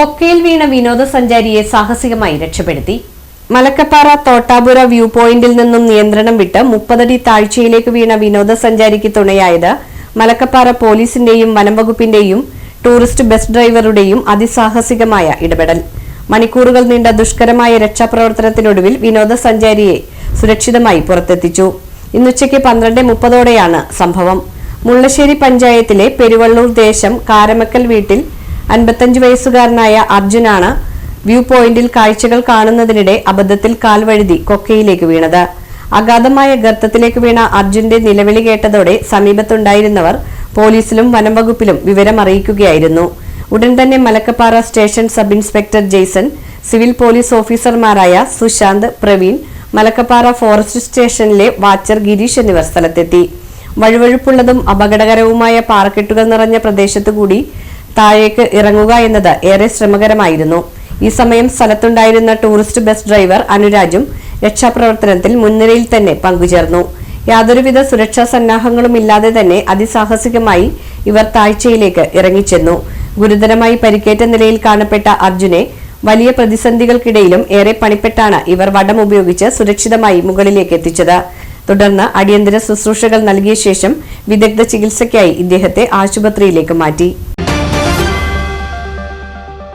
കൊക്കയിൽ വീണ വിനോദസഞ്ചാരിയെ സാഹസികമായി രക്ഷപ്പെടുത്തി. മലക്കപ്പാറ തോട്ടാപുര വ്യൂ പോയിന്റിൽ നിന്നും നിയന്ത്രണം വിട്ട് 30 അടി താഴ്ചയിലേക്ക് വീണ വിനോദസഞ്ചാരിക്ക് തുണയായത് മലക്കപ്പാറ പോലീസിന്റെയും വനംവകുപ്പിന്റെയും ടൂറിസ്റ്റ് ബസ് ഡ്രൈവറുടെയും അതിസാഹസികമായ ഇടപെടൽ. മണിക്കൂറുകൾ നീണ്ട ദുഷ്കരമായ രക്ഷാപ്രവർത്തനത്തിനൊടുവിൽ വിനോദസഞ്ചാരിയെ സുരക്ഷിതമായി പുറത്തെത്തിച്ചു. ഇന്നുച്ചയ്ക്ക് 12:30ഓടെയാണ് സംഭവം. മുള്ളശ്ശേരി പഞ്ചായത്തിലെ പെരുവള്ളൂർ ദേശം കാരമക്കൽ വീട്ടിൽ 55 വയസ്സുകാരനായ അർജുനാണ് വ്യൂ പോയിന്റിൽ കാഴ്ചകൾ കാണുന്നതിനിടെ അബദ്ധത്തിൽ കാൽവഴുതി കൊക്കയിലേക്ക് വീണത്. അഗാധമായ ഗർത്തത്തിലേക്ക് വീണ അർജുന്റെ നിലവിളി കേട്ടതോടെ സമീപത്തുണ്ടായിരുന്നവർ പോലീസിലും വനംവകുപ്പിലും വിവരം അറിയിക്കുകയായിരുന്നു. ഉടൻ തന്നെ Malakkappara station sub inspector Jaison, civil police ഓഫീസർമാരായ സുശാന്ത്, പ്രവീൺ, മലക്കപ്പാറ ഫോറസ്റ്റ് സ്റ്റേഷനിലെ വാച്ചർ ഗിരീഷ് എന്നിവർ സ്ഥലത്തെത്തി. വഴുവഴുപ്പുള്ളതും അപകടകരവുമായ പാറക്കെട്ടുകൾ നിറഞ്ഞ പ്രദേശത്തുകൂടി താഴേക്ക് ഇറങ്ങുക എന്നത് ഏറെ ശ്രമകരമായിരുന്നു. ഈ സമയം സ്ഥലത്തുണ്ടായിരുന്ന ടൂറിസ്റ്റ് ബസ് ഡ്രൈവർ അനുരാജും രക്ഷാപ്രവർത്തനത്തിൽ മുൻനിരയിൽ തന്നെ പങ്കുചേർന്നു. യാതൊരുവിധ സുരക്ഷാ സന്നാഹങ്ങളും ഇല്ലാതെ തന്നെ അതിസാഹസികമായി ഇവർ താഴ്ചയിലേക്ക് ഇറങ്ങിച്ചെന്നു. ഗുരുതരമായി പരിക്കേറ്റ നിലയിൽ കാണപ്പെട്ട അർജുനെ വലിയ പ്രതിസന്ധികൾക്കിടയിലും ഏറെ പണിപ്പെട്ടാണ് ഇവർ വടം ഉപയോഗിച്ച് സുരക്ഷിതമായി മുകളിലേക്ക് എത്തിച്ചത്. തുടർന്ന് അടിയന്തര ശുശ്രൂഷകൾ നൽകിയ ശേഷം വിദഗ്ധ ചികിത്സയ്ക്കായി ഇദ്ദേഹത്തെ ആശുപത്രിയിലേക്ക് മാറ്റി.